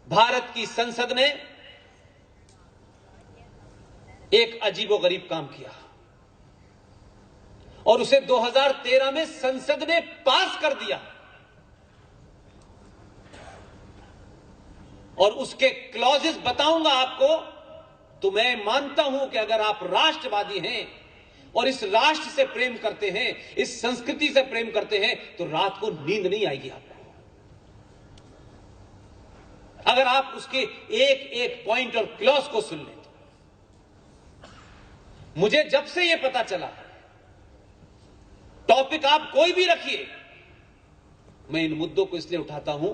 भारत की संसद ने एक अजीबोगरीब काम किया और उसे 2013 में संसद ने पास कर दिया और उसके क्लॉजेस बताऊंगा आपको। तो मैं मानता हूं कि अगर आप राष्ट्रवादी हैं और इस राष्ट्र से प्रेम करते हैं, इस संस्कृति से प्रेम करते हैं, तो रात को नींद नहीं आएगी आपको अगर आप उसके एक एक पॉइंट और क्लॉज को सुन लें। मुझे जब से यह पता चला, टॉपिक आप कोई भी रखिए, मैं इन मुद्दों को इसलिए उठाता हूं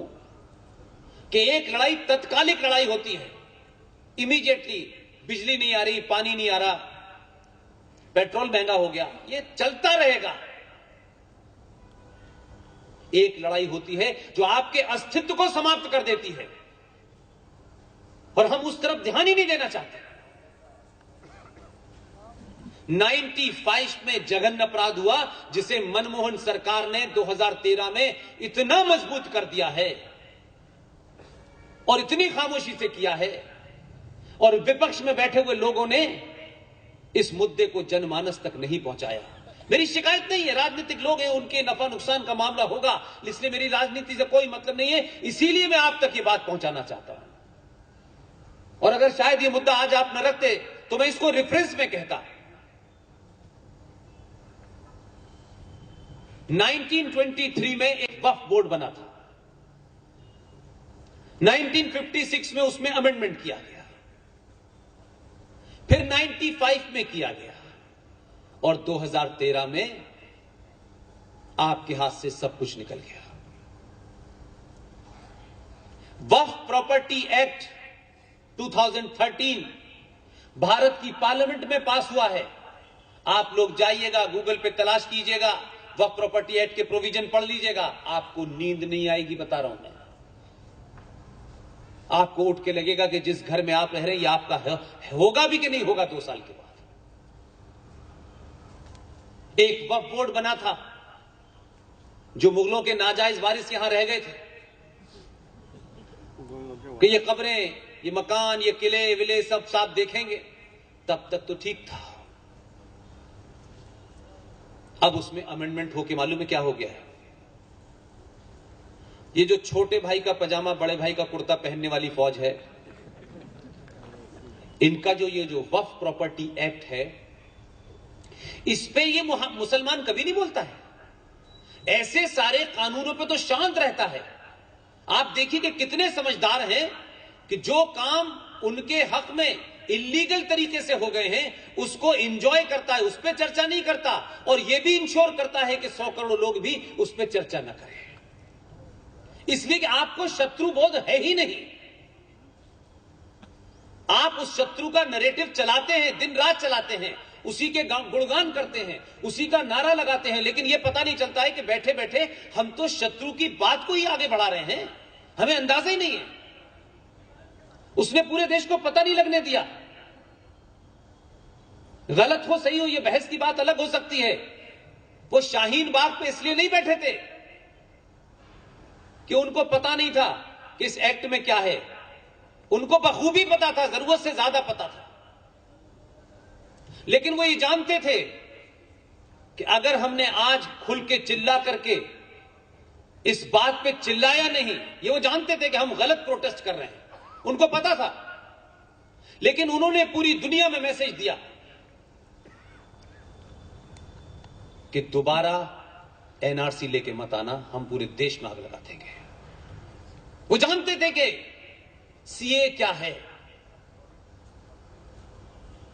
कि एक लड़ाई तत्कालिक लड़ाई होती है, इमीडिएटली बिजली नहीं आ रही, पानी नहीं आ रहा, पेट्रोल महंगा हो गया, यह चलता रहेगा। एक लड़ाई होती है जो आपके अस्तित्व को समाप्त कर देती है और हम उस तरफ ध्यान ही नहीं देना चाहते। 95 में जघन्य अपराध हुआ जिसे मनमोहन सरकार ने 2013 में इतना मजबूत कर दिया है और इतनी खामोशी से किया है और विपक्ष में बैठे हुए लोगों ने इस मुद्दे को जनमानस तक नहीं पहुंचाया। मेरी शिकायत नहीं है, राजनीतिक लोग हैं, उनके नफा नुकसान का मामला होगा, इसलिए मेरी राजनीति से कोई मतलब नहीं है, इसीलिए मैं आप तक ये बात पहुंचाना चाहता हूं। और अगर शायद ये मुद्दा आज आप न रखते तो मैं इसको रेफरेंस में कहता। 1923 में एक वक्फ बोर्ड बना था, 1956 में उसमें अमेंडमेंट किया गया, फिर 95 में किया गया और 2013 में आपके हाथ से सब कुछ निकल गया। वक्फ प्रॉपर्टी एक्ट 2013 भारत की पार्लियामेंट में पास हुआ है। आप लोग जाइएगा, गूगल पे तलाश कीजिएगा, वक्फ प्रॉपर्टी एक्ट के प्रोविजन पढ़ लीजिएगा, आपको नींद नहीं आएगी, बता रहा हूं मैं। आपको उठ के लगेगा कि जिस घर में आप रह रहे हैं ये आपका होगा भी कि नहीं होगा 2 साल के बाद। एक वक्फ बोर्ड बना था जो मुगलों के नाजायज वारिस यहां रह गए थे कि ये कब्रें, ये मकान, ये किले विले सब साफ देखेंगे, तब तक तो ठीक था। अब उसमें अमेंडमेंट होके मालूम है क्या हो गया है? ये जो छोटे भाई का पजामा बड़े भाई का कुर्ता पहनने वाली फौज है, इनका ये जो वक्फ प्रॉपर्टी एक्ट है, इस पे ये मुसलमान कभी नहीं बोलता है। ऐसे सारे कानूनों पे तो शांत रहता है। आप देखिए कि कितने समझदार हैं कि जो काम उनके हक में इलीगल तरीके से हो गए हैं उसको एंजॉय करता है, उस पर चर्चा नहीं करता और यह भी इंश्योर करता है कि 100 करोड़ लोग भी उस पर चर्चा न करें, इसलिए कि आपको शत्रु बोध है ही नहीं। आप उस शत्रु का नरेटिव चलाते हैं, दिन रात चलाते हैं, उसी के गुणगान करते हैं, उसी का नारा लगाते हैं, लेकिन यह पता नहीं चलता है कि बैठे बैठे हम तो शत्रु की बात को ही आगे बढ़ा रहे हैं, हमें अंदाजा ही नहीं है। उसने पूरे देश को पता नहीं लगने दिया। गलत हो सही हो, यह बहस की बात अलग हो सकती है। वो शाहीन बाग पे इसलिए नहीं बैठे थे कि उनको पता नहीं था कि इस एक्ट में क्या है, उनको बखूबी पता था, जरूरत से ज्यादा पता था, लेकिन वो ये जानते थे कि अगर हमने आज खुल के चिल्ला करके इस बात पे चिल्लाया नहीं, ये वो जानते थे कि हम गलत प्रोटेस्ट कर रहे हैं, उनको पता था, लेकिन उन्होंने पूरी दुनिया में मैसेज दिया कि दोबारा एनआरसी लेके मत आना, हम पूरे देश में आग लगा देंगे। वो जानते थे कि सीए क्या है,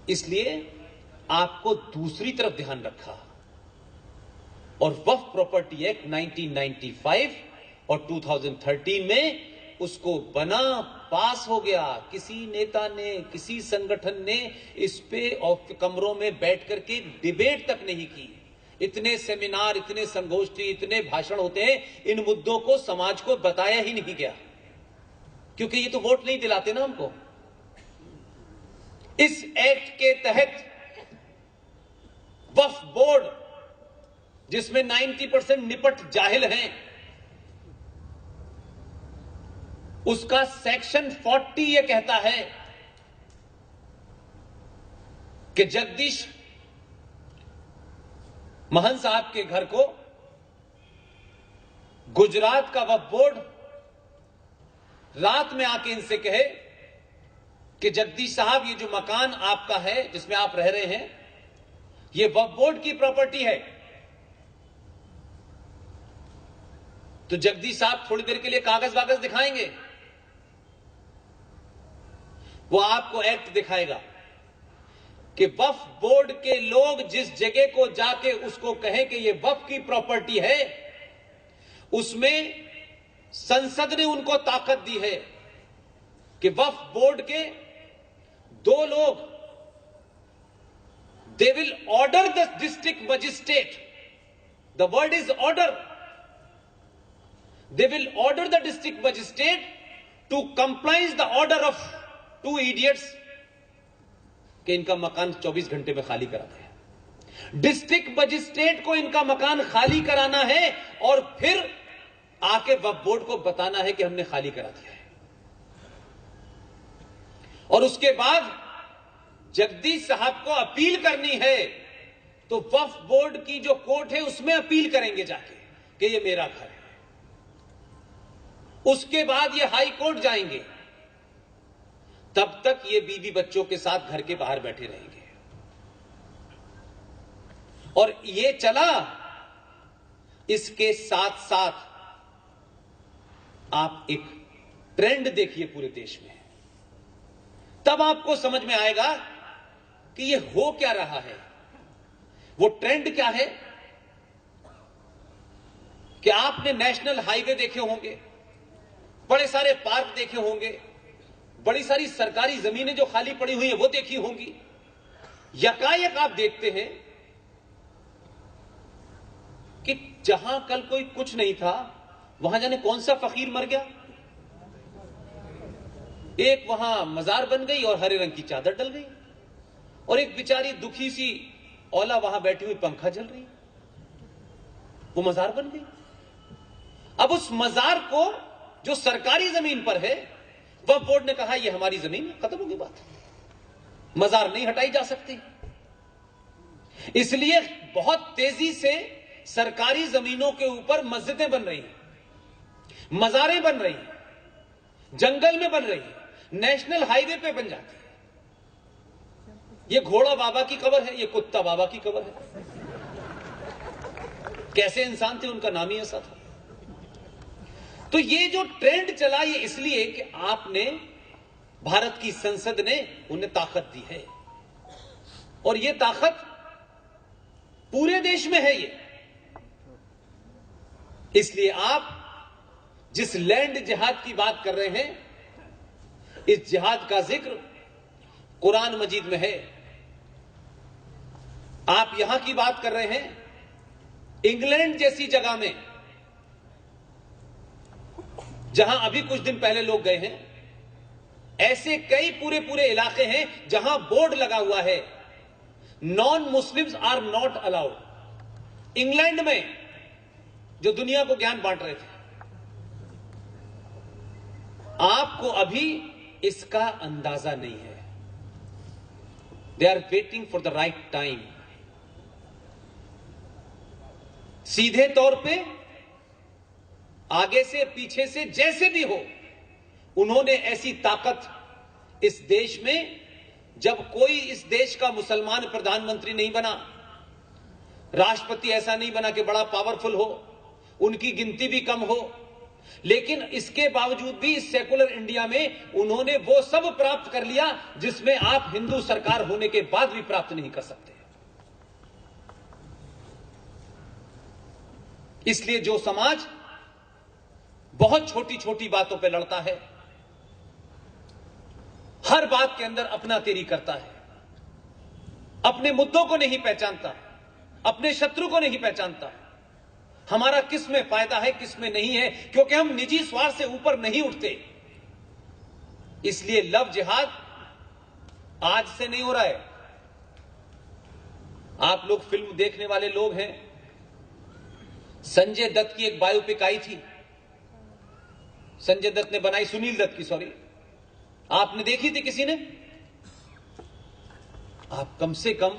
इसलिए आपको दूसरी तरफ ध्यान रखा और वक्फ प्रॉपर्टी एक्ट 1995 और 2013 में उसको बना, पास हो गया। किसी नेता ने, किसी संगठन ने इस पे कमरों में बैठ करके डिबेट तक नहीं की। इतने सेमिनार, इतने संगोष्ठी, इतने भाषण होते हैं, इन मुद्दों को समाज को बताया ही नहीं गया, क्योंकि ये तो वोट नहीं दिलाते ना हमको। इस एक्ट के तहत वक्फ बोर्ड, जिसमें 90% निपट जाहिल हैं, उसका सेक्शन 40 यह कहता है कि जगदीश महंत साहब के घर को गुजरात का वक्फ बोर्ड रात में आके इनसे कहे कि जगदीश साहब, ये जो मकान आपका है जिसमें आप रह रहे हैं, ये वक्फ बोर्ड की प्रॉपर्टी है। तो जगदीश साहब थोड़ी देर के लिए कागज वागज दिखाएंगे, वो आपको एक्ट दिखाएगा कि वक्फ बोर्ड के लोग जिस जगह को जाके उसको कहें कि ये वक्फ की प्रॉपर्टी है, उसमें संसद ने उनको ताकत दी है कि वक्फ बोर्ड के 2 लोग, they will order the district magistrate, the word is order, they will order the district magistrate to comply the order of 2 idiots कि इनका मकान 24 घंटे में खाली करा दें। डिस्ट्रिक्ट मजिस्ट्रेट को इनका मकान खाली कराना है और फिर आके वक्फ बोर्ड को बताना है कि हमने खाली करा दिया है। और उसके बाद जगदीश साहब को अपील करनी है तो वक्फ बोर्ड की जो कोर्ट है उसमें अपील करेंगे जाके कि ये मेरा घर है। उसके बाद ये हाई कोर्ट जाएंगे, तब तक ये बीवी बच्चों के साथ घर के बाहर बैठे रहेंगे। और ये चला, इसके साथ साथ आप एक ट्रेंड देखिए पूरे देश में, तब आपको समझ में आएगा कि ये हो क्या रहा है। वो ट्रेंड क्या है कि आपने नेशनल हाईवे देखे होंगे, बड़े सारे पार्क देखे होंगे, बड़ी सारी सरकारी जमीनें जो खाली पड़ी हुई हैं वो देखी होंगी। यकायक आप देखते हैं कि जहां कल कोई कुछ नहीं था, वहां जाने कौन सा फकीर मर गया, एक वहां मजार बन गई और हरे रंग की चादर डल गई, और एक बेचारी दुखी सी औला वहां बैठी हुई पंखा झल रही, वो मजार बन गई। अब उस मजार को जो सरकारी जमीन पर है, वक्फ बोर्ड ने कहा यह हमारी जमीन है, खत्म होगी बात, मजार नहीं हटाई जा सकती। इसलिए बहुत तेजी से सरकारी जमीनों के ऊपर मस्जिदें बन रही हैं, मजारें बन रही हैं, जंगल में बन रही हैं, नेशनल हाईवे पे बन जाती है। ये घोड़ा बाबा की कब्र है, ये कुत्ता बाबा की कब्र है। कैसे इंसान थे, उनका नाम ही ऐसा था। तो ये जो ट्रेंड चला, ये इसलिए कि आपने, भारत की संसद ने उन्हें ताकत दी है, और ये ताकत पूरे देश में है। ये इसलिए आप जिस लैंड जिहाद की बात कर रहे हैं, इस जिहाद का जिक्र कुरान मजीद में है। आप यहां की बात कर रहे हैं, इंग्लैंड जैसी जगह में, जहां अभी कुछ दिन पहले लोग गए हैं, ऐसे कई पूरे इलाके हैं जहां बोर्ड लगा हुआ है, non Muslims are not allowed. England में जो दुनिया को ज्ञान बांट रहे थे, आपको अभी इसका अंदाजा नहीं है। They are waiting for the right time. सीधे तौर पे, आगे से पीछे से, जैसे भी हो, उन्होंने ऐसी ताकत इस देश में, जब कोई इस देश का मुसलमान प्रधानमंत्री नहीं बना, राष्ट्रपति ऐसा नहीं बना कि बड़ा पावरफुल हो, उनकी गिनती भी कम हो, लेकिन इसके बावजूद भी इस सेकुलर इंडिया में उन्होंने वो सब प्राप्त कर लिया जिसमें आप हिंदू सरकार होने के बाद भी प्राप्त नहीं कर सकते। इसलिए जो समाज बहुत छोटी छोटी बातों पे लड़ता है, हर बात के अंदर अपना तेरी करता है, अपने मुद्दों को नहीं पहचानता, अपने शत्रु को नहीं पहचानता, हमारा किस में फायदा है किस में नहीं है, क्योंकि हम निजी स्वार्थ से ऊपर नहीं उठते। इसलिए लव जिहाद आज से नहीं हो रहा है। आप लोग फिल्म देखने वाले लोग हैं, संजय दत्त की एक बायोपिक आई थी, संजय दत्त ने बनाई, सुनील दत्त की, सॉरी, आपने देखी थी किसी ने? आप कम से कम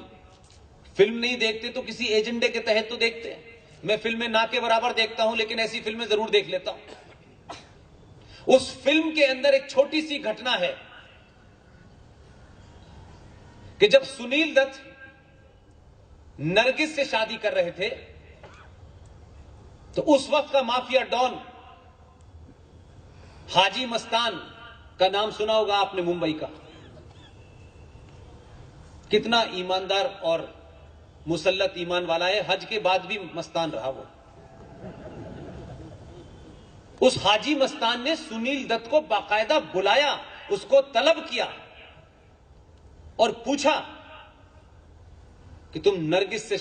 फिल्म नहीं देखते तो किसी एजेंडे के तहत तो देखते हैं। मैं फिल्में ना के बराबर देखता हूं, लेकिन ऐसी फिल्में जरूर देख लेता हूं। उस फिल्म के अंदर एक छोटी सी घटना है कि जब सुनील दत्त नरगिस से शादी कर रहे थे तो उस वक्त का माफिया डॉन हाजी मस्तान का नाम सुना होगा आपने, मुंबई का। कितना ईमानदार और मुसल्लत ईमान वाला है, हज के बाद भी मस्तान रहा वो। उस हाजी मस्तान ने सुनील दत्त को बाकायदा बुलाया, उसको तलब किया और पूछा कि तुम नरगिस से